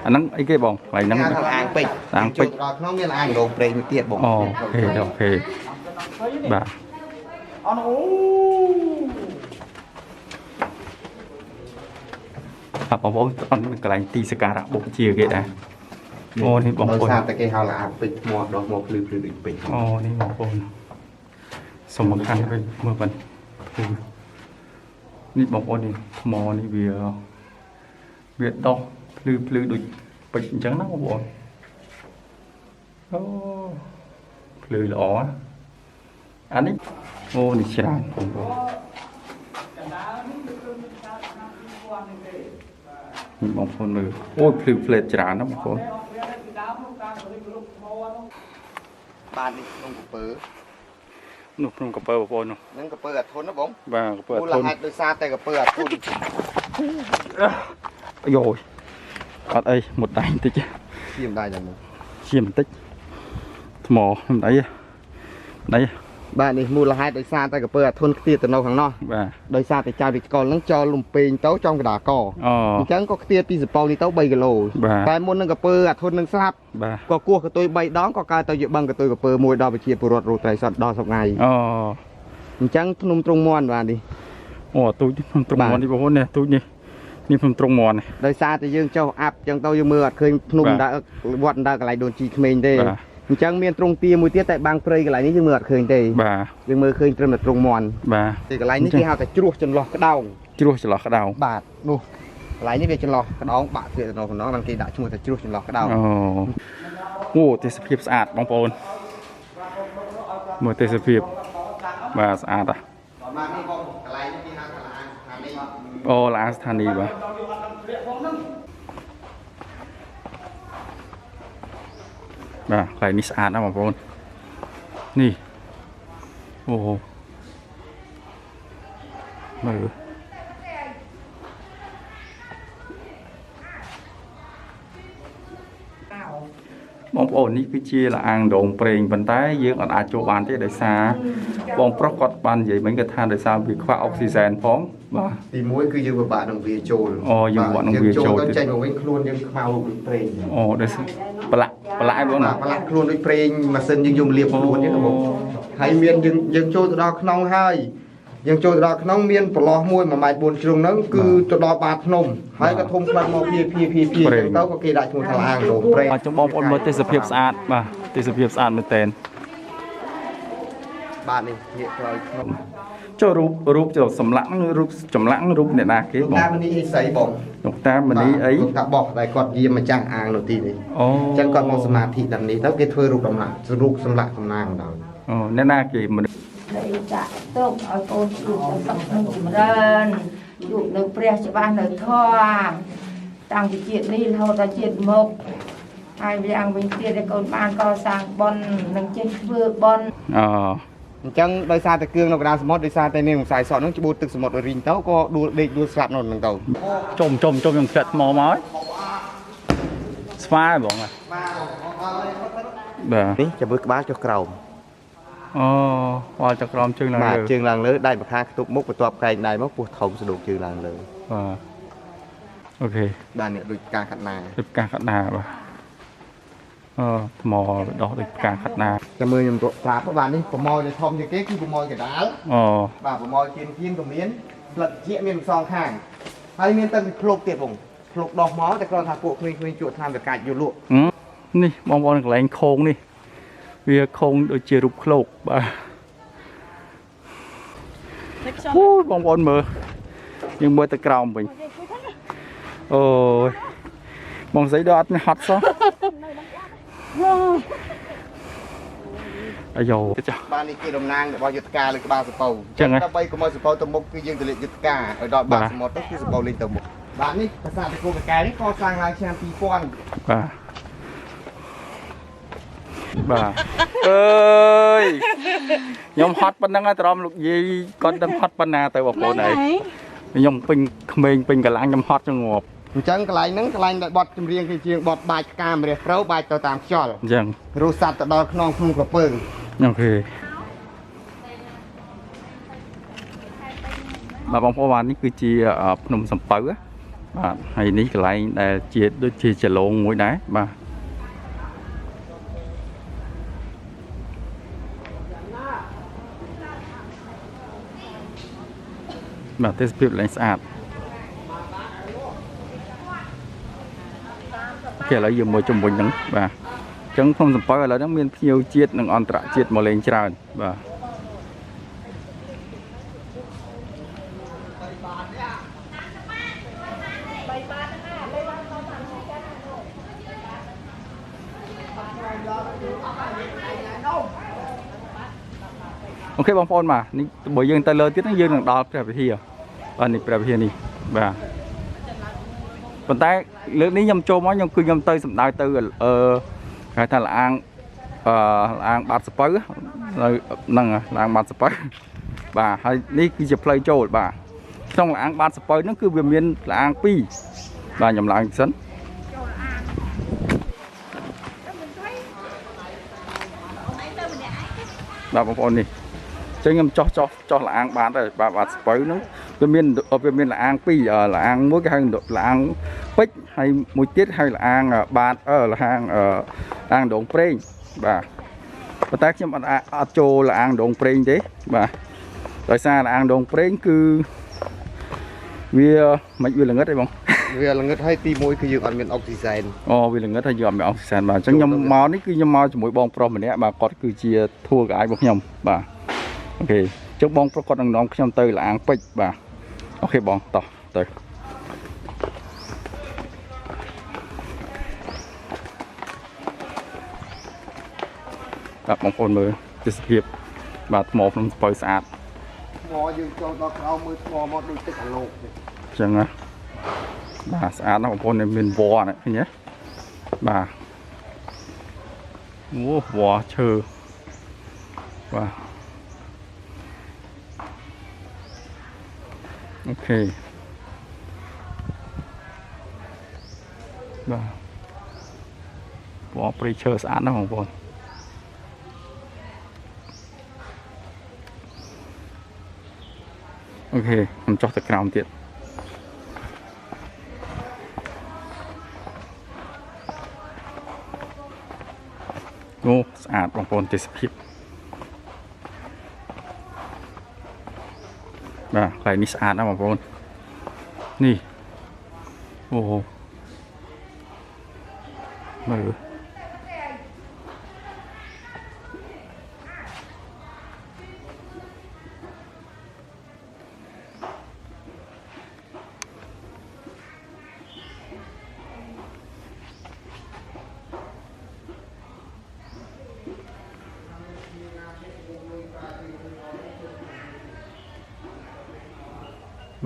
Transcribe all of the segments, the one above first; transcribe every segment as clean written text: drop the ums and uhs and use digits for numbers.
อันนั้นไอ้เก๋บองไหลนั่งอ่างปิดน้องมีอ่างโดนเปรย์มีเตียดบองโอเคบ่าครับผมตอนนี้กำลังตีสการะบุกเชียร์เก๋นะโอ้นี่บองคนแต่เก๋เขาละอ่างปิดหมวกดอกหมวกลืมปิดโอ้นี่บองคนสมคัญเป็นเมื่อวันนี่บองคนนี่มอนี่เบียร์ดอกพลือดุปิดจังนะบองคนโอ้พลือหล่ออันนี้โอ้นี่ฉลาดผมนี่บางคนมือโอ้พลือเพลจรานะบางคนบ้านนี่ต้องกระเปื้อนุ่มกระเป๋าบางคนนั่งกระเปื้อทนนะผมบ้ากระเป๋าทนโดยซาแต่กระเปื้อทนโย่อัดไอ้หมดได้ติจ้ะเชี่ยมได้ยังไงเชี่ยมติหมอทำไหนบ้านนี่มูลหายโดยซาแต่กระเปื้อทนเตี้ยแต่นอกข้างนอกโดยซาแต่เจ้าดิก่อนนั่งจอลุมปีนเต้าจอมกระดาษก่อจังก็เตี้ยปีสิบปอนนี่เต้าใบกะโลแต่มนนั่งกระเปื้อทนนั่งซับก็กลัวกระตุยใบดองก็กลายเต้าเยอะบังกระตุยกระเปื้อมวยดาวไปเชียร์ปวดรูไตรสัตว์ดอสองไงจังนุ่มตรงมอนบ้านดิโอ้ตุ้ยนุ่มตรงมอนที่บอกว่าเนี่ยตุ้ยนี่ผมตรงมอนโดยซาแต่ยังเจ้าอับยังเต้ายังมือเคยนุ่มได้วัดได้กระไรโดนจีเมนได้จังเมียนตรงตีมือเตี้ยแต่บางเปรย์กระไรนี่ยังมือเคยได้ยังมือเคยเติมแต่ตรงมอนตีกระไรนี่ที่เฮาแต่จุ๊จนหลอกกระดองจุ๊จนหลอกกระดองบาดนู่กระไรนี่เป็นจนหลอกกระดองบาดเสียแต่น้องมันกีด่าชั่วโมงแต่จุ๊จนหลอกกระดองโอ้เตสเพียบสะอาดบางปอนมือเตสเพียบมาสะอาดอ่ะโอ้ล้างสถานีป่ะไหลนี่สะอาดนะบางคนนี่โอ้โหมือบางคนนี่คือเชียร์ละอ่างโด่งเปล่งปันท้ายยืงอัดอาโจบานที่ได้ซาบองปรากฏบานใหญ่เหมือนกับทานได้ซาวิควาออกซิเจนพ้องตีมวยคือยืงบาดหนังวีโจยืงบาดหนังวีโจต้องใจมาวิ่งครูนยังเมาเปล่งได้ปลาไอ้บ้างนะปลาครูนด้วยเปล่งมาเส้นยังยมเรียบครูนนี่ครับผมให้เมียนยังโจตดอกน้องให้ยังโจตดอกน้องเมียนปลอกมวยมาหมายบนช่วงนั้นคือตดอกบาดนมให้กระทงคลังมาพีเต้าก็เกได้ช่วงทางโดเปล่งจงบองปนมาเตสเพียบสะอาดมาเตสเพียบสะอาดมาเต้นบ้านนี่เนี่ยเราเจ้ารูปเจ้าสำลักรูปจำลังรูปเนี่ยนะเกี่ยวกับมันนี่ใส่บ่งลูกตามันนี่ไอ้ลูกตาบอกได้กอดเยี่ยมมาจ้างอ่างหนูตีเลยจังกอดมองสมาธิดังนี้แล้วเกิดเธอรูปสำลักรูปสำลักสำนางเราเนี่ยน่าเกี่ยมันได้จะต้องเอาโอนอยู่กับนุ่มเรินอยู่ในเปรี้ยชบ้านในท่อต่างจิตนี่เราจะจิตมกไอ้ยังเป็นเตี้ยในคนบ้านก็สร้างบอลนังเจ็ดเพื่อบอลจังโดยซาแต่เกลืองนกดาสมอดโดยซาแต่เนี่ยสายสอนน้องจะบูตึกสมอดโดยริงเต้าก็ดูเด็กดูสลับนนท์หนึ่งเต้าจมยังเกิดมอม้อยสปาบอกไงนี่จะบึกบ้าจะกราวว่าจะกรอมจึงลังเลยจึงลังเลยได้มาค่าตุกมุกประตอบไก่ได้มุกปูทองสะดวกจึงลังเลยโอเคด้านเนี่ยโดยการขัดนาป่ะมอดอกโดยการขัดนาจะมือยังตัวปลาพระบาทนี่ผมมอจะทอมอย่างเก๊คือผมมอกระดาษป่าผมมอกินกับเมียนหลัดเจี๊ยเมียนซองข้างให้เมียนตั้งโคลกเตียผมโคลกดอกมอแต่กรอนทาปุกคุยจุดทำแบบกาดอยู่ลูกนี่มองแหลงโค้งนี่เวียโค้งโดยเจรุปโคลกป่ะโอ้ยมองมือยังมือตะกราวmìnhโอ้ยมองใส่ดอดนี่ฮัดซะอายุบ้านนี้คือดำนางบอยุทธกาหรือบาสปอจังไงถ้าไปก็มาสปอตมุกคือยังจะเรียกยุทธกาไอ้ดอดบาสมดก็คือสปอลินตมุกบ้านนี้ภาษาตะกูกับแกนี่ก็สร้างรายแชมปีป้อนเอ้ยยมฮอตปันนังไอ้ตรอมลูกยี่ก็ดังฮอตปันนาแต่ว่าโผล่ไหนยมเป็นเมงเป็นกระลังยมฮอตจังงบจังกระไรนั่งกระไรบอดจำเรียงเชียงบอดใบกามเรียเราใบต่อตามจอลยังรู้สัตว์ตะดอขนองพลุงกระเปิงโอเคมาบางพวานนี่คือจีพนมสัมเปอร์ បាទហើយនេះកន្លែងដែលជាដូចជាចលងមួយដែរបាទបាទទេសភាពឡើងស្អាតគេឥឡូវយើងមកជំនួយហ្នឹងបាទអញ្ចឹងក្នុងសំពៅឥឡូវហ្នឹងមានភ្ញៀវជាតិនិងអន្តរជាតិមកលេងច្រើនបាទអូខេបងប្អូនបាទនេះបើយើងទៅលើទៀតហ្នឹងយើងនឹងដល់ព្រះវិហារបាទនេះព្រះវិហារនេះបាទប៉ុន្តែលើកនេះខ្ញុំចូលមកខ្ញុំទៅសម្ដៅទៅគេថាលាងលាងបាត់សពៅនៅហ្នឹងលាងបាត់សពៅបាទហើយនេះគឺជាផ្លូវចូលបាទក្នុងលាងបាត់សពៅហ្នឹងគឺវាមានលាង2បាទខ្ញុំឡើងសិនបាទបងប្អូននេះចឹងខ្ញុំចោះលាងបានហើយបាទបាត់ស្ពៅហ្នឹងវាមានលាង2លាងមួយគេហៅលាងពេជ្រហើយមួយទៀតហៅលាងបាតលាងដងប្រេងបាទប៉ុន្តែខ្ញុំអត់ចូលលាងដងប្រេងទេបាទដោយសារលាងដងប្រេងគឺវាមិនវាល្ងឹតទេបងវាល្ងឹតហើយទី1គឺយើងអត់មានអុកស៊ីសែនអូវាល្ងឹតហើយយើងអត់មានអុកស៊ីសែនបាទអញ្ចឹងខ្ញុំមកនេះគឺខ្ញុំមកជាមួយបងប្រុសម្នាក់បាទគាត់គឺជាធួរកាយរបស់ខ្ញុំបាទអូខេចុះបងប្រុសគាត់នឹងនាំខ្ញុំទៅលាងពេជ្របាទអូខេបងតោះទៅបាទបងប្អូនមើលទេសភាពបាទថ្មក្នុងស្ពៅស្អាតថ្មយើងចូលដល់ក្រោមមើលថ្មមកដូចទឹកអាលោកអញ្ចឹងណាបាទស្អាតណាស់បងប្អូនមានវល្លិឃើញទេបាទអូវល្លិឈើបាទអូខេបាទវល្លិព្រៃឈើស្អាតណាស់បងប្អូនអូខេខ្ញុំចុះទៅក្រោមទៀតអូស្អាតបងប្អូនទេសភាពបាទកន្លែងនេះស្អាតណាស់បងប្អូននេះអូមើល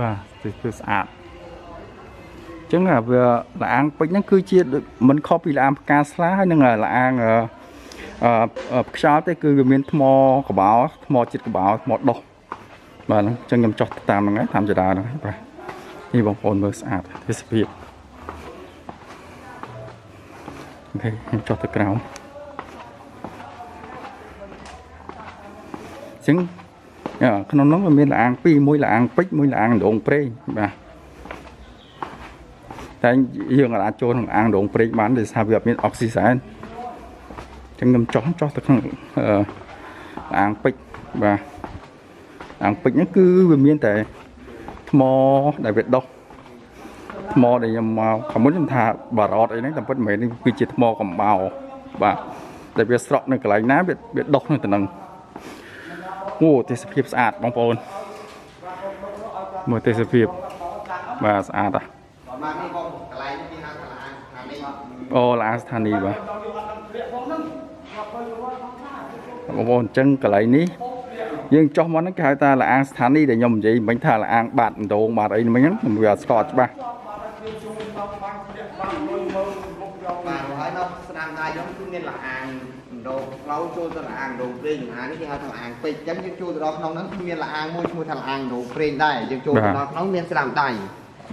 បាទគឺស្អាតអញ្ចឹងវាលាងពេជ្រហ្នឹងគឺជាមិនខុសពីលាងផ្កាស្លាហើយនឹងលាងខ្យល់ទេគឺវាមានថ្មកបោថ្មជាតិកបោថ្មដុសបាទហ្នឹងអញ្ចឹងខ្ញុំចុះតាមហ្នឹងហើយតាមចដាហ្នឹងបាទនេះបងប្អូនមើលស្អាតទេសភាពអូខេខ្ញុំចុះទៅក្រោមអញ្ចឹងក្នុងនោះវាមានលាង2មួយលាងពេជ្រមួយលាងដងប្រេងបាទតែយើងអាចចូលក្នុងអាងដងប្រេងបានដោយសារវាអត់មានអុកស៊ីសែនអញ្ចឹងខ្ញុំចុះទៅក្នុងលាងពេជ្របាទលាងពេជ្រហ្នឹងគឺវាមានតែថ្មដែលវាដុសថ្មដែលខ្ញុំមកខាងមុនខ្ញុំថាបារ៉តអីហ្នឹងតែពិតមិនមែននេះគឺជាថ្មកំបោរបាទតែវាស្រក់នៅកន្លែងណាវាដុសនៅទៅនឹងអូទេសភាពស្អាតបងប្អូនមើលទេសភាពបាទស្អាតអូឡានស្ថានីយ៍បាទបងប្អូនអញ្ចឹងកន្លែងនេះយើងចុះមកហ្នឹងគេហៅថាលាងស្ថានីយ៍ដែលខ្ញុំនិយាយមិញថាលាងបាតដងបាតអីមិញហ្នឹងវាស្គាល់ច្បាស់បាទហើយនៅស្នាមដៃខ្ញុំគឺមានលាងដងផ្លូវចូលទៅលាងដងប្រេងអានេះគេហៅថាលាងពេជ្រអញ្ចឹងយើងចូលទៅដល់ក្នុងហ្នឹងគឺមានលាងមួយឈ្មោះថាលាងដងប្រេងដែរយើងចូលទៅដល់ក្នុងមានស្នាមដៃ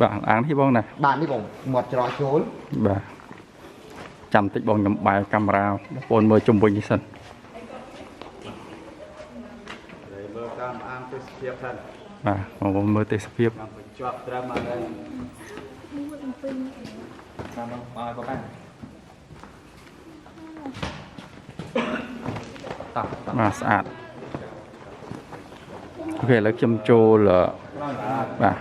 បាទលាងនេះបងណាបាទនេះបងមាត់ច្រកចូលបាទចាំតិចបងខ្ញុំបែរកាមេរ៉ាបងប្អូនមើលជុំវិញនេះសិនមើលតាមអាងទេសភាពហ្នឹងបាទបងប្អូនមើលទេសភាពជាប់ត្រឹមអត់ mà sạch ok là châm chô là bà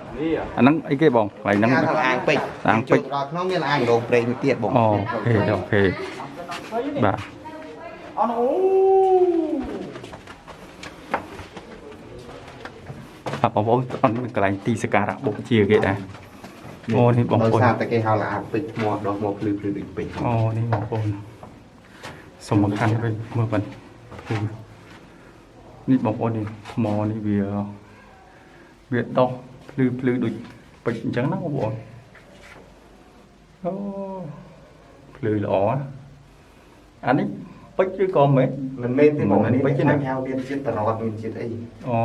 anh nắng ấy cái bông lại nắng ăn pịt ăn pịt nó mới là ăn đồ bể tiệt bông ok ok bà bông bông ăn cái này tì s까 ra bông chia cái này ôนี่บางคน แต่แกเฮาละอักปิดหมดดอกหมดลืมปิด อ๋อนี่บางคนสมคัญไปเมื่อวันนี่บางคนนี่มอนี่เบียดดอกพลือดุปิดจังนะบางคนโอ้พลือหล่ออันนี้ปิดด้วยกอมไหม มันเม่นที่บอกอันนี้ปิดที่ไหนเฮาเรียนจิตตลอดมีจิตไอ้ อ๋อ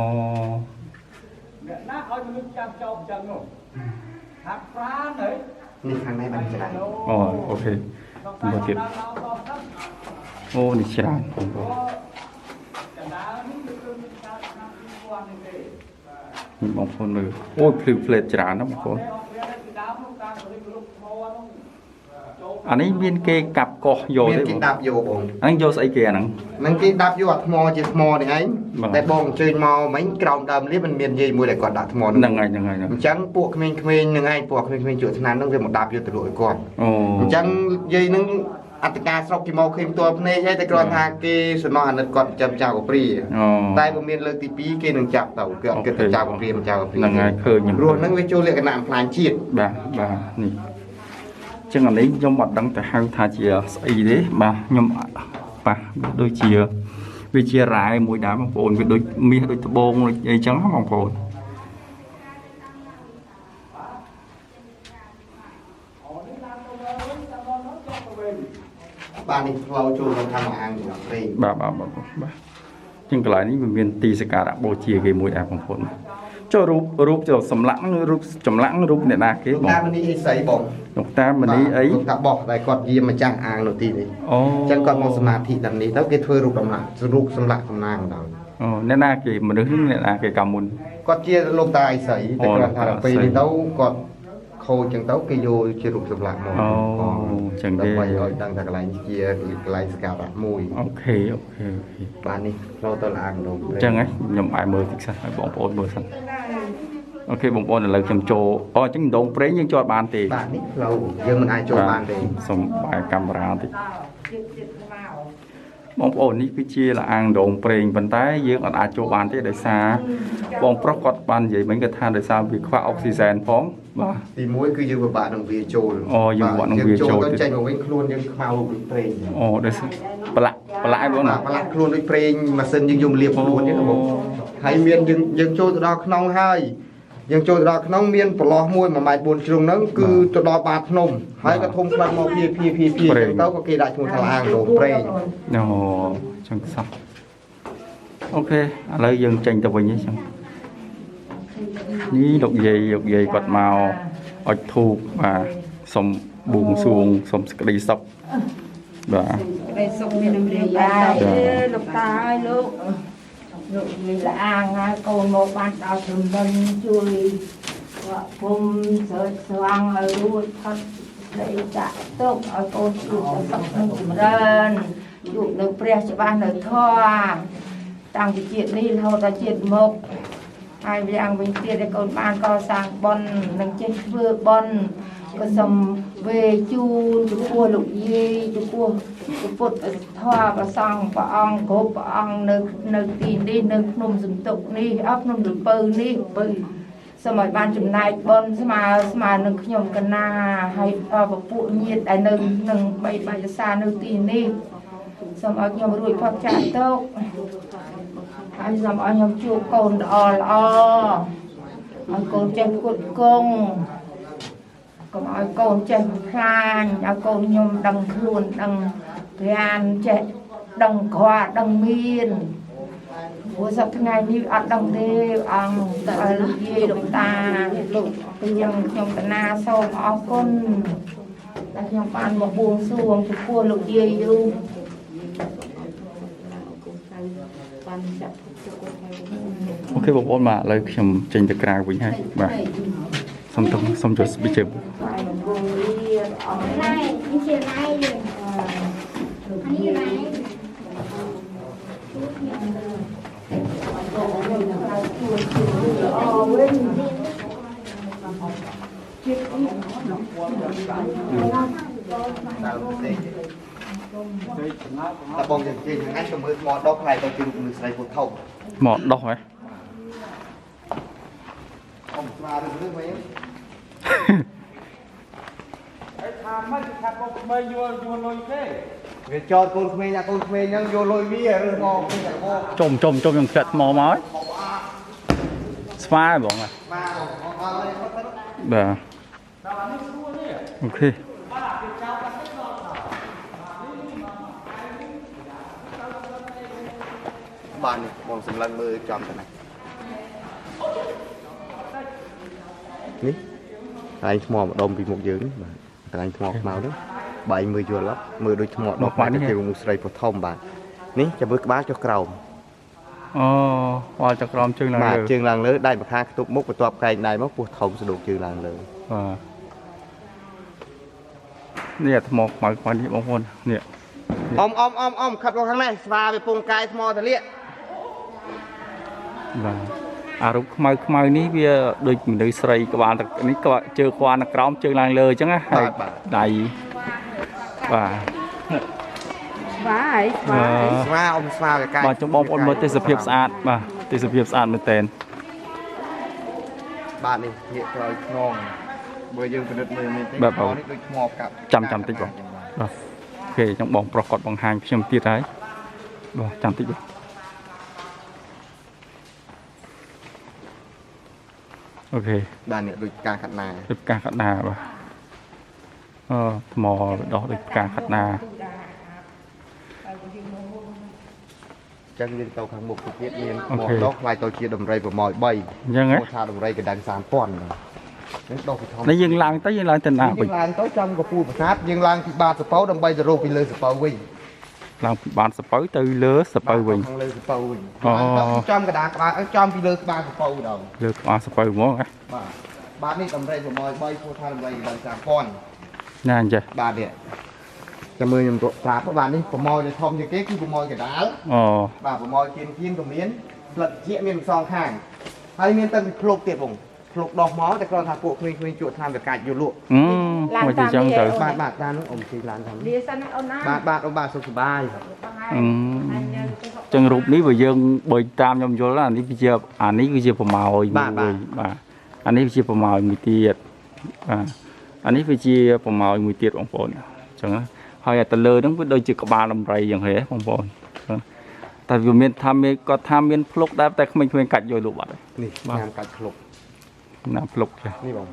น้าเอาจะมีจำจอมจังเนาะหักปลาเลย นี่ข้างในมันจะได้ อ๋อโอเคมาเก็บโอ้นี่ฉลาดผมบอกนี่บางคนเลยโอ้พลือเพลฉลาดนะบางคนอันนี้មានគេកាប់កោះយក មាន ទេ គេដាប់យកបង អានេះយកស្អីគេអាហ្នឹង នឹងគេដាប់យកអាថ្មជាថ្មនេះឯងតែបងអញ្ជើញមកមិញក្រោមដើមលៀបมันមានយាយមួយដែលគាត់ដាក់ថ្ម ហ្នឹងហើយហ្នឹងហើយ អញ្ចឹងពួកក្មេងៗនឹងឯងពួកក្មេងៗជួបឆ្នាំហ្នឹងវាមកដាប់យកទៅលក់ឲ្យគាត់ អូ អញ្ចឹងយាយនឹងអត្តការស្រុកគេមកឃើញផ្ទាល់ភ្នែកហើយតែគ្រាន់ថាគេសំណោះអាណិតគាត់ចាំចៅកព្រី អូ តែបើមានលើកទី2គេនឹងចាប់ទៅគេអត់គិតទៅចៅកព្រីមិនចៅកព្រី ហ្នឹងហើយឃើញខ្ញុំ ព្រោះហ្នឹងវាចូលលក្ខណៈផ្លាញជាតិ បាទនេះចឹងអានេះខ្ញុំអត់ដឹងទៅហៅថាជាស្អីទេបាទខ្ញុំបាទដូចជាវាជារ៉ែមួយដែរបងប្អូនវាដូចមាសដូចត្បូងដូចអីចឹងបងប្អូន បាននេះផ្លូវចូលទៅខាងអាងនេះព្រេង បាទចឹងកន្លែងនេះវាមានទីសក្ការៈបូជាគេមួយដែរបងប្អូនចូលរូបចូលសម្លាក់រូបចម្លាក់រូបអ្នកណាគេបង តាមនេះអីស្អីបង លោកតាមនីអី តាបោះតែគាត់យាមម្ចាស់អាងនៅទីនេះ អូ អញ្ចឹងគាត់មកសមាធិដល់នេះទៅគេធ្វើរូបដំណាក់រូបសម្លាក់តំណាងដល់ អូអ្នកណាគេមនុស្សអ្នកណាគេកាមុន គាត់ជាលោកតាអីស្អីតែគាត់ថាពេលនេះទៅគាត់ខូចចឹងទៅគេយកជារូបសម្លាក់មក អូចឹងទេ ដើម្បីឲ្យដឹងថាកន្លែងនេះជាកន្លែងសក្ការៈមួយ អូខេ បាទនេះផ្លូវទៅអាងនោះ ចឹងហ៎ខ្ញុំអាចមើលតិចសិនឲ្យបងប្អូនមើលសិនអូខេបងប្អូនឥឡូវខ្ញុំចូលអូអញ្ចឹងដងព្រេងយើងចូលបានទេ បាទនេះផ្លូវយើងមិនអាចចូលបានទេ សូមបែរកាមេរ៉ាតិចបងប្អូននេះគឺជាលអាងដងព្រេងប៉ុន្តែយើងអត់អាចចូលបានទេដោយសារបងប្រុសគាត់បាននិយាយមិញគាត់ថាដោយសារវាខ្វះអុកស៊ីសែនផងបាទ ទី1គឺយើងពិបាកនឹងវាចូល អូយើងពិបាកនឹងវាចូល ទៅចេញមកវិញខ្លួនយើងខ្មៅដូចព្រេង អូដោយសារប្រឡាក់បងណា ប្រឡាក់ខ្លួនដូចព្រេងម៉ាស៊ីនយើងយកលាបខ្លួនទេបងហើយមានយើងចូលទៅដល់ក្នុងហើយយើងចូលទៅដល់ក្នុងមានប្រឡោះមួយ1.4 ម៉ែត្រជ្រុងហ្នឹងគឺទៅដល់បាតភ្នំហើយក៏ធំខ្លាំងមកភីទៅក៏គេដាក់ឈ្មោះថាអាងដងព្រេង អូចឹងសោះអូខេឥឡូវយើងចេញទៅវិញហ្នឹងចឹងនេះលោកយាយគាត់មកអុជធូបបាទសុំបួងសួងសុំសេចក្តីសុខបាទ đây xong mình làm gì vậy lục ta ơi lúc lúc vì là ăn còn một ban đầu thường bên chui phun sợ ăn ở đuôi thật để trả tốt ở cô chụp ở sọc mình lên chụp được pre cho ban được thoa tăng cái chuyện đi thôi ta chuyện một hai vì ăn bình tiền để còn ban co sang bon nâng trên vừa bon có sầm về chu chú cua lục dê chú cua chú phụt thoa và xong và ong cố và ong nơi tìm đi nơi nôm dùng tục đi ấp nôm được bơ đi bơ xong rồi ban chùm này bon mà nâng nhom cần na hay và phụ nhiệt tại nơi nâng bay cho xa nơi tìm đi xong rồi nhom ruồi phát chạy tốt anh làm anh nhom chua cồn đỏ anh cồn chân cuộn công còn ai con chạy khai ai con nhom đằng luôn đằng gan chạy đằng khoa đằng miên bữa sắp ngày đi ăn đằng đê ăn tại lúc gì đồng ta lúc nhom na sau áo con là nhom ăn một buông xuồng thì cua lúc gì luôn ok បងប្អូនបាទឥឡូវខ្ញុំចេញទៅក្រៅវិញហើយបាទសុំចុះស្ប៊ីជើ này đi chiều nay rồi anh đi này ta bong dần trên ngay trong mưa mọt đốc này tôi chưa được người xây phổ thông mọt đốc ấy ông ra được nước mấy về cho con khmer nha con khmer nhá vô lôi bia rồi ngon chômยังเกิดหมอไม้สบายบอกไงแบบโอเค bàn này bọn sầm lân mưa chọn cái này ní anh mò một đông bị một dướng mà anh mò màu đó 70 vừa lắm 10 đôi mò đọc phải cái một sợi phổ thông bạn ní cho bước bá cho cầu อ๋อว่าจะกรอมจึงหลังเลย จึงหลังเลยได้มาค่าตุกมุกประตอบไก่ในมุกปวดท้องสะดวกจึงหลังเลย เนี่ยหมอกหมายความที่บางคนเนี่ย อมขับรถข้างในสวาไปปรุงกายมอทะเล อารุขมายนี่វាដូចមនុស្សស្រីក្បាលនេះក៏ជើខ្វានក្រោមជើឡើងលើអញ្ចឹងណាហើយដៃបាទស្វាអ៊ំស្វាកកាយ បាទចំបងប្អូនមើលទេសភាពស្អាតបាទទេសភាពស្អាតមែនតើបាទនេះងាកក្រោយខ្នងបើយើងពិនិត្យមើលមែនទេបាទនេះដូចថ្មកាប់ចាំតិចបងបាទអូខេចឹងបងប្រុសគាត់បង្ហាញខ្ញុំទៀតហើយបាទចាំតិចបងអូខេបាទនេះដូចការខាត់ណាដូចការខាត់ណាបាទថ្មដោះដូចការខាត់ណាចឹងយើងទៅខាងមុខទៀតមានមកដោះខ្លាយទៅជាដំរីប្រម៉ោយ3អញ្ចឹងហ៎ថាដំរីកណ្ដឹង 3000 នេះដោះពីធំនេះយើងឡើងទៅយើងឡើងទៅណាវិញឡើងទៅចំកពូប្រាសាទយើងឡើងពីបាតសពៅដើម្បីទៅរកពីលើសពៅវិញឡើងពីបាតសពៅទៅលើសពៅវិញខាងលើសពៅវិញចំកដាក្បាលចំពីលើក្បាលសពៅដល់លើក្បាលសពៅហ្មងហ៎បាទនេះដំរីប្រម៉ោយ3ពូថាដំរីកណ្ដឹង 3000 ណាអញ្ចឹងបាទនេះចាំមើលខ្ញុំប្រាប់បាទនេះប្រម៉ោយដែលធំជាងគេគឺប្រម៉ោយកដាលបាទប្រម៉ោយគៀនក៏មានផ្លិតជាមានសងខាងហើយមានតែភ្លុកទៀតបងភ្លុកដោះមកតែគ្រាន់ថាពួកក្មេងៗជក់តាមប្រកាច់យកលក់មកជាចឹងទៅបាទតាមនោះអ៊ំជិះឡានតាមវាសិនអូនណាបាទអូនបាទសុខសប្បាយចឹងរូបនេះបើយើងបើតាមខ្ញុំយល់អានេះគឺជាប្រម៉ោយមួយបាទអានេះវាជាប្រម៉ោយមួយទៀតបាទអានេះវាជាប្រម៉ោយមួយទៀតបងប្អូនចឹងហើយតែលើហ្នឹងវាដូចជាក្បាលដំរីយ៉ាងហេបងប្អូនតែវាមានថាមានគាត់ថាមានភ្លុកដែរតែក្មេងៗកាច់យកលក់បាត់ហើយនេះស្នាមកាច់ភ្លុកស្នាមភ្លុកចានេះបង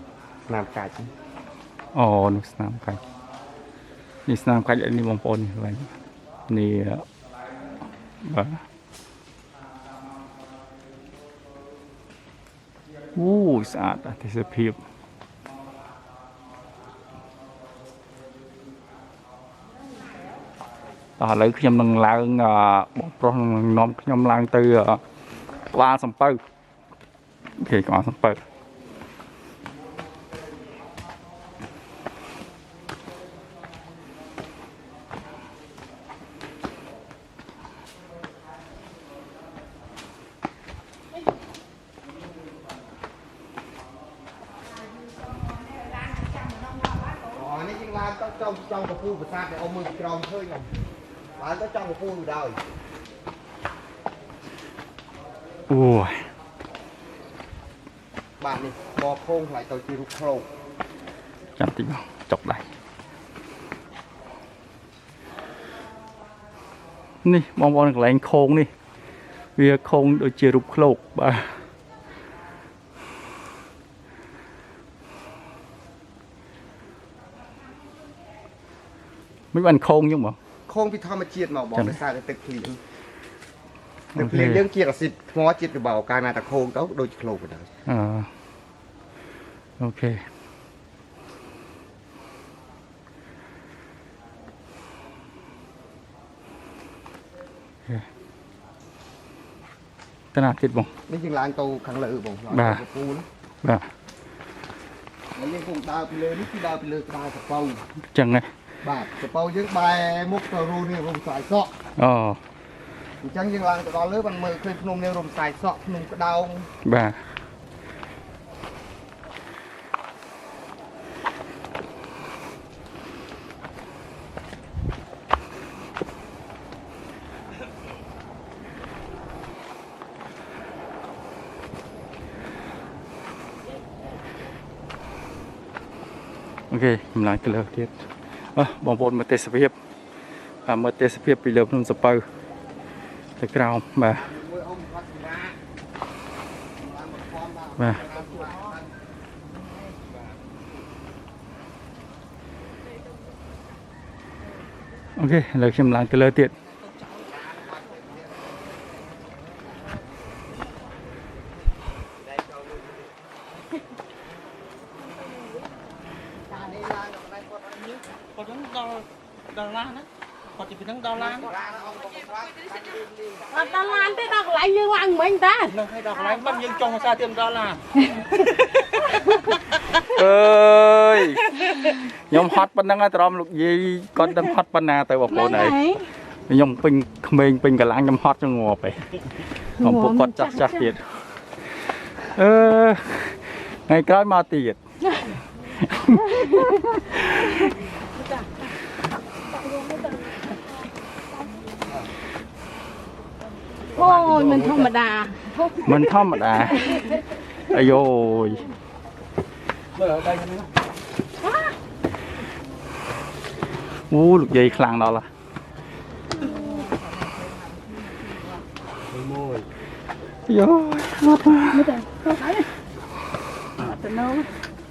ស្នាមកាច់អូនេះស្នាមកាច់នេះស្នាមកាច់នេះបងប្អូននេះវិញនេះបាទអូស្អាតទេសភាពឥឡូវខ្ញុំនឹងឡើងបងប្រុសនឹងនាំខ្ញុំឡើងទៅក្បាលសំពៅអូខេក្បាលសំពៅនេះយើងឡើងទៅចង់កពូប្រាសាទដែលអ៊ំមើលពីក្រោមឃើញហ្នឹងឡើងទៅចង់កពូទៅដល់អូយបាទនេះមកខោងខ្លាយទៅជារូបឃ្លោកចាំតិចមកចុកដៃនេះបងប្អូនកន្លែងខោងនេះវាខោងដូចជារូបឃ្លោកបាទមិនបានខោងចឹងបងខោងពីធម្មជាតិមកបងដោយសារតែទឹកភ្លៀងយើងជាតិអាស៊ីតថ្មជាតិកបោកាលណាតែខោងទៅដូចឃ្លោកទៅអូខេតើណាទៀតបងនេះយើងឡើងទៅខាងលើបងបាទពូបាទ យើងគង់ដើរពីលើនេះគឺដើរពីលើក្បាលសពៅ ចឹងហ៎ បាទសពៅយើងបែរមុខទៅរូនេះរំសាយសក់ អូ អញ្ចឹងយើងឡើងទៅដល់លើបានមើលឃើញភ្នំនេះរំសាយសក់ភ្នំក្តោង បាទអូខេកម្លាំងទៅលើទៀតបងប្អូនមើលទេសភាពមើលទេសភាពពីលើភ្នំសពៅទៅក្រោមបាទបាទអូខេឥឡូវខ្ញុំឡើងទៅលើទៀតដល់ឡានណាគាត់ជិះពីហ្នឹងដល់ឡាន អត់ដល់ឡានទេដល់កន្លែងយើងឡើងមិញតា នឹងឲ្យដល់កន្លែងបាត់យើងចង់ភាសាទៀតដល់ឡាន អើយខ្ញុំហត់ប៉ុណ្ណឹងហើយត្រមលោកយាយគាត់ដឹងហត់ប៉ុណ្ណាទៅបងប្អូនអើយខ្ញុំពេញក្មេងពេញកន្លាញខ្ញុំហត់ចងប់ឯងបងប្អូនគាត់ចាស់ទៀតថ្ងៃក្រោយមកទៀត អូយមិនធម្មតា មិនធម្មតាអាយយ មើលដៃហ្នឹង អូលោកយាយខ្លាំងដល់ឡាយោហត់មើលតែ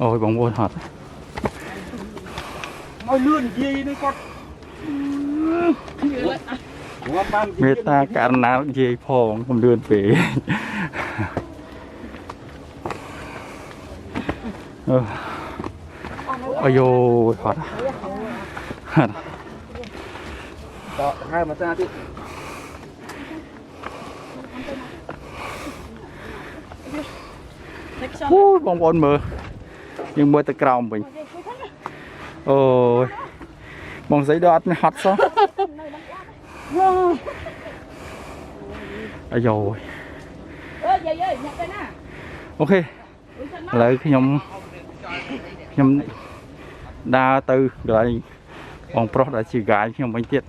អូយបងប្អូនហត់ ឲ្យលឿននិយាយនេះគាត់ មេត្តាករណានិយាយផងកុំលឿនពេកអាយហត់ហត់ តោះហើយមកតាទៀត អូបងប្អូនមើលយើងមើលទៅក្រោមវិញអូយបងស្រីដល់អត់ហត់សោះអាយអូខេឥឡូវខ្ញុំដើរទៅកន្លែងបងប្រុសដែលជាកាយខ្ញុំវិញទៀត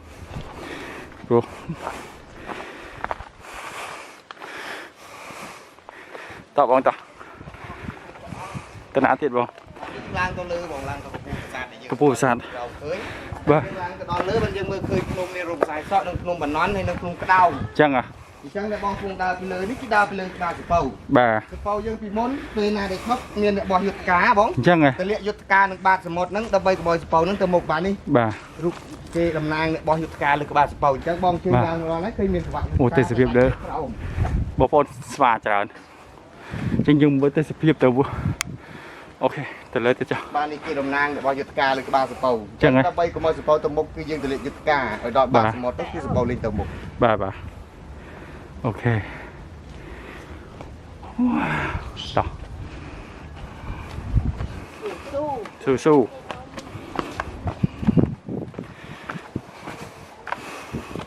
ព្រោះតបបងតទៅណាទៀតបង ឡើងទៅលើបងឡើងទៅកពូប្រាសាទនេះ កពូប្រាសាទ ឃើញ បាទ ឡើងទៅដល់លើបានយើងមើលឃើញភ្នំនេះរំសាយសក់និងភ្នំបណ្ណន់ហើយនិងភ្នំក្តោង ចឹង អញ្ចឹងអ្នកបងគង់ដើរពីលើនេះគឺដើរពីលើក្បាលសពៅ បាទ សពៅយើងពីមុនពេលណាដែលខឹបមានរបស់យុទ្ធការបង អញ្ចឹងហ៎ ទៅលាកយុទ្ធការនឹងបាតសមុទ្រហ្នឹងដើម្បីកុំឲ្យសពៅហ្នឹងទៅមុខបាទនេះ បាទ រូបគេតំណាងរបស់យុទ្ធការលើក្បាលសពៅអញ្ចឹងបងជឿឡើងរាល់ហើយឃើញមានសវៈ អូទេសភាពលើបងប្អូនស្វាច្រើនអញ្ចឹងយើងមើលទេសភាពទៅអូខេទៅលើទៅចុះ បាទនេះគឺតំណាងរបស់យុទ្ធការលើក្បាលសពៅ ចឹងហ៎ ដើម្បីកុំឲ្យសពៅទៅមុខគឺយើងទៅលាកយុទ្ធការឲ្យដល់បាតសមុទ្រទៅគឺសពៅលេងទៅមុខ បាទបាទអូខេតោះស៊ូ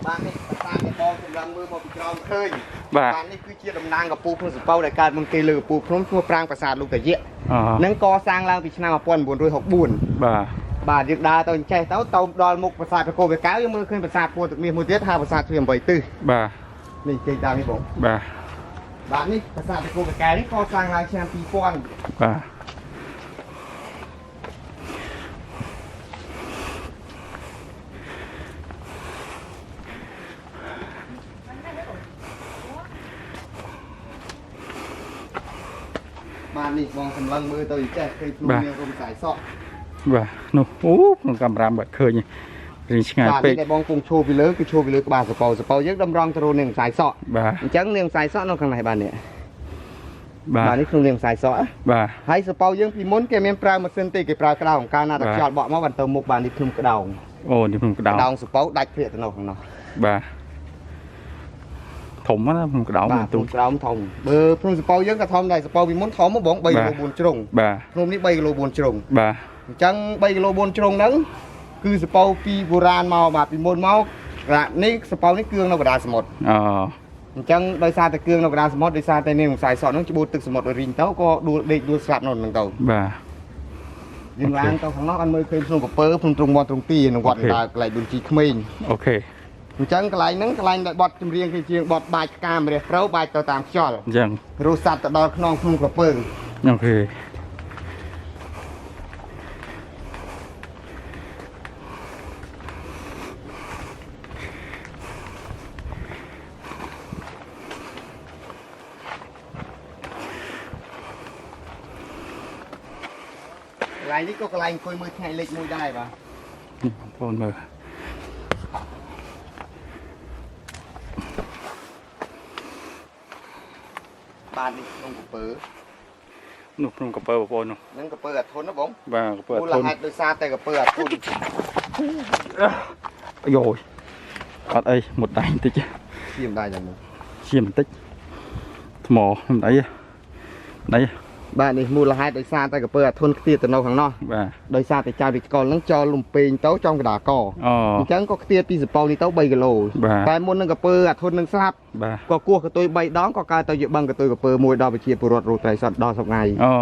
បាទនេះប្រាសាទនេះបងសម្រាប់មើលមកពីក្រោមឃើញ បាទ បាទនេះគឺជាតំណាងកពូភ្នំសពៅដែលកើតមុនគេលើកពូភ្នំឈ្មោះប្រាង្គប្រាសាទលោកតាយៈ នឹងកសាងឡើងពីឆ្នាំ 1964 បាទ បាទយើងដើរទៅចេះទៅដល់មុខប្រាសាទព្រះគោវិកៅយើងមើលឃើញប្រាសាទពួរទឹកមាសមួយទៀតហៅប្រាសាទទ្វារ8ទិស បាទ នេះចេញតាមនេះបង បាទ បាទនេះប្រាសាទព្រះគោវិកៅនេះកសាងឡើងឆ្នាំ 2000 បាទបាទនេះបងសម្លឹងមើលទៅចេះឃើញភ្នំមានរំសាយសក់ បាទនោះអូក្នុងកាមេរ៉ាបាត់ឃើញរៀងឆ្ងាយ បាទ ពេក នេះបងគង់ឈោពីលើគឺឈោពីលើក្បាលសពៅសពៅយើងតម្រង់ទៅរកនាងរំសាយសក់ បាទ អញ្ចឹងនាងរំសាយសក់នៅខាងនេះបាទនេះ បាទ បាទនេះក្នុងនាងរំសាយសក់ បាទ ហើយសពៅយើងពីមុនគេមានប្រើម៉ាស៊ីនទេគេប្រើក្តោងកាលណាតែខ្យល់បក់មកបានទៅមុខបាទនេះភ្នំក្តោង អូនេះខ្ញុំក្តោ ក្តោងសពៅដាច់ព្រាកទៅនៅខាងនោះ បាទ ធំណាភ្នំក្តោងទូច ក្តោងធំបើភ្នំសពៅយើងក៏ធំដែរសពៅពីមុនធំមកបង3គីឡូ4ជ្រុង បាទ ភ្នំនេះ3គីឡូ4ជ្រុង បាទ អញ្ចឹង3គីឡូ4ជ្រុងហ្នឹងគឺសពៅពីបុរាណមកបាទពីមុនមកនេះសពៅនេះគ្រឿងនៅកណ្ដាលសមុទ្រ អូ អញ្ចឹងដោយសារតែគ្រឿងនៅកណ្ដាលសមុទ្រដោយសារតែនាងខ្សែសក់ហ្នឹងច្បូតទឹកសមុទ្រឲ្យរីងទៅក៏ដួលដេកដួលស្លាប់នោះហ្នឹងទៅ បាទ យើងឡើងទៅខាងនោះអត់មើលឃើញភ្នំកពើភ្នំទ្រង់មាត់ទ្រង់ទីនឹងវត្តដើរកន្លែងដូចជីក្មេង អូខេ អញ្ចឹងកន្លែងហ្នឹងកន្លែងដែលបត់ចម្រៀងគឺជាងបត់បាច់ផ្កាម្រះព្រៅបាច់ទៅតាមខ្យល់ អញ្ចឹង រស់សัตว์ទៅដល់ខ្នងភ្នំកពើ អូខេ កន្លែងនេះក៏កន្លែងអង្គុយមើលថ្ងៃលិចមួយដែរបាទ នេះបងប្អូនមើល បាទនេះភ្នំកពើ នោះភ្នំកពើបងប្អូននោះ ហ្នឹងកពើអាធន់ណាបង បាទកពើ មូល ធំ ហេតុដោយសារតែកពើអាធន់ អាយយអត់អីមុតដៃបន្តិច ឈាមដែរយ៉ាងនោះ ឈាមបន្តិចថ្មមិនអីណៃ បាទនេះមូលហេតុដោយសារតែកពើអាធន់ខ្ទាតទៅនៅខាងនោះ បាទ ដោយសារតែចៅវិកលហ្នឹងចោលលំពេងទៅចំកណ្ដាលក អូ អញ្ចឹងក៏ខ្ទាតពីសពៅនេះទៅ3គីឡូ បាទ តែមុននឹងកពើអាធន់នឹងស្លាប់ បាទ ក៏គោះកតុយ3ដងក៏កើតទៅជាបឹងកតុយកពើមួយដល់ប្រជាពលរដ្ឋរស់ត្រីសតដល់សប្ងៃ អូ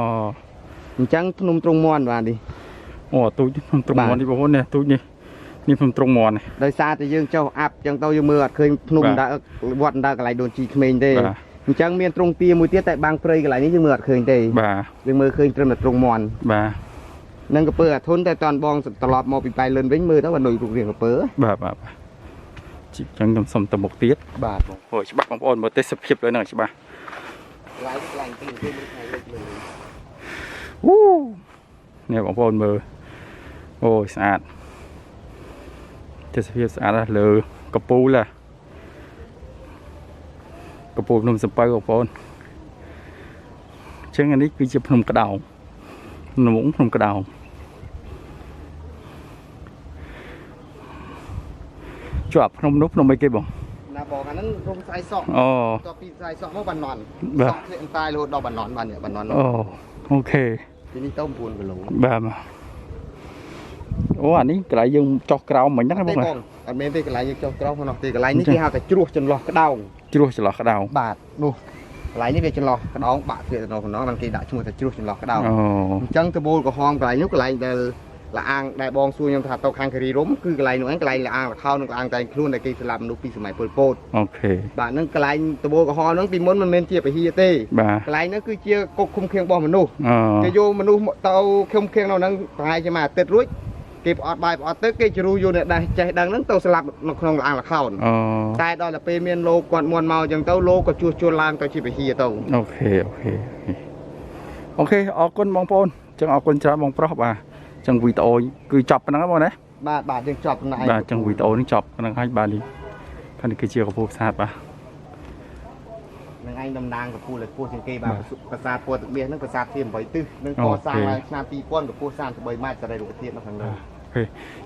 អញ្ចឹងភ្នំទ្រង់មាន់បាទនេះ អូទូចភ្នំទ្រង់មន់នេះបងប្អូននេះទូចនេះនេះភ្នំទ្រង់មន់នេះ ដោយសារតែយើងចុះអាប់អញ្ចឹងទៅយើងមើលអត់ឃើញភ្នំដើរវត្តដើរកន្លែងដូនជីក្មេងទេ បាទ អញ្ចឹងមានទ្រង់ទាមួយទៀតតែបាំងព្រៃកន្លែងនេះយើងមើលអត់ឃើញទេ បាទ យើងមើលឃើញត្រឹមតែទ្រង់មាន់ បាទ នឹងកពើអាធន់តែតនបងត្រឡប់មកពីប៉ៃលិនវិញមើលទៅអនុយរូបរាងកពើ បាទបាទជីចឹងខ្ញុំសុំទៅមុខទៀត បាទបង អូច្បាស់បងប្អូនមើលទេសភាពលើហ្នឹងច្បាស់ កន្លែងនេះកន្លែងទីគេមើលថ្ងៃលិចមើល អូនេះបងប្អូនមើលអូស្អាតទេសភាពស្អាតណាស់លើកពូលណាកពូលភ្នំសំពៅបងប្អូនចឹងអានេះគឺជាភ្នំក្តោងភ្នំក្តោងជាប់ភ្នំនោះភ្នំអីគេបង ណាបងអាហ្នឹងរំខ្សែសក់ អូ តពីខ្សែសក់មកបាននន់ បាទ សក់ធ្លាក់អន្តាយរហូតដល់បាននន់បាននេះបាននន់ អូអូខេ ទីនេះទៅ9គីឡូ បាទអូអានេះកន្លែងយើងចុះក្រោមមិញហ្នឹងណាបង អត់មែនទេកន្លែងយើងចុះក្រោះមកនោះទេកន្លែងនេះគេហៅថាជ្រោះចន្លោះក្តោង ជ្រោះចន្លោះក្តោង បាទនោះកន្លែងនេះវាចន្លោះក្តោងបាក់ធ្លាក់ទៅក្នុងហ្នឹងបានគេដាក់ឈ្មោះថាជ្រោះចន្លោះក្តោង អូ អញ្ចឹងតបូលក្រហមកន្លែងនោះកន្លែងដែលលាអាងដែលបងសួរខ្ញុំថាទៅខាងគិរីរំគឺកន្លែងនោះឯងកន្លែងលាអាងលខោនិងលាអាងតែងខ្លួនដែលគេស្លាប់មនុស្សពីសម័យប៉ុលពត អូខេ បាទហ្នឹងកន្លែងតបូលក្រហមហ្នឹងពីមុនមិនមែនជាពហិយទេ បាទ កន្លែងហ្នឹងគឺជាគុកឃុំឃាំងរបស់មនុស្ស អូ គេយកមនុស្សទៅឃុំឃាំងនៅហ្នឹងប្រហែលជាមួយអាទិត្យរួចគេផ្អត់បាយផ្អត់ទឹកគេជ្រូយកអ្នកដែលចេះដឹងហ្នឹងទៅស្លាប់នៅក្នុងលាអាងលខោន អូ តែដល់ទៅពេលមានលោកគាត់មន់មកអញ្ចឹងទៅលោកក៏ជួសជុលឡើងទៅជាពហិយទៅ អូខេអូខេអរគុណបងប្អូនចឹងអរគុណច្រើនបងប្រុសបាទចឹងវីដេអូគឺចប់ប៉ុណ្ណឹងបងណា បាទយើងចប់ណៃ បាទចឹងវីដេអូនេះចប់ប៉ុណ្ណឹងហើយបាទលីខាងនេះគឺជាកពូផ្សារបាទ នឹងឯងតំណាងកពូលឲ្យពោះជាងគេបាទប្រាសាទពណ៌ទឹកមាសហ្នឹងប្រាសាទធាម8ទិសនឹងកសាងឡើងឆ្នាំ2000កពស់33ម៉ែត្រសរីរូបធាតុនៅខាងលើ អូខេ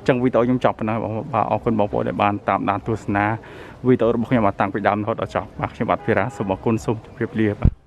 ចឹងវីដេអូខ្ញុំចប់ប៉ុណ្ណឹងបាទអរគុណបងប្អូនដែលបានតាមដានទស្សនាវីដេអូរបស់ខ្ញុំមកតាំងពីដើមរហូតដល់ចប់បាទខ្ញុំបាទភិរាសូមអរគុណសូមជម្រាបលាបាទ